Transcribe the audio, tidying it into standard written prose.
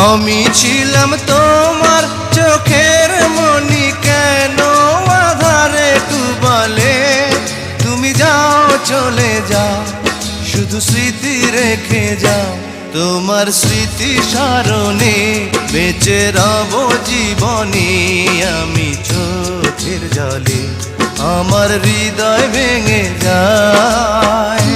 আমি ছিলাম তোমার চোখের মনি, কেন আধারে ডুবালে? তুমি যাও চলে যাও, শুধু স্মৃতি রেখে যাও। তোমার স্মৃতি স্মরণে বেঁচে রব জীবনে। আমি চোখের জলে আমার হৃদয় ভেঙে যায়।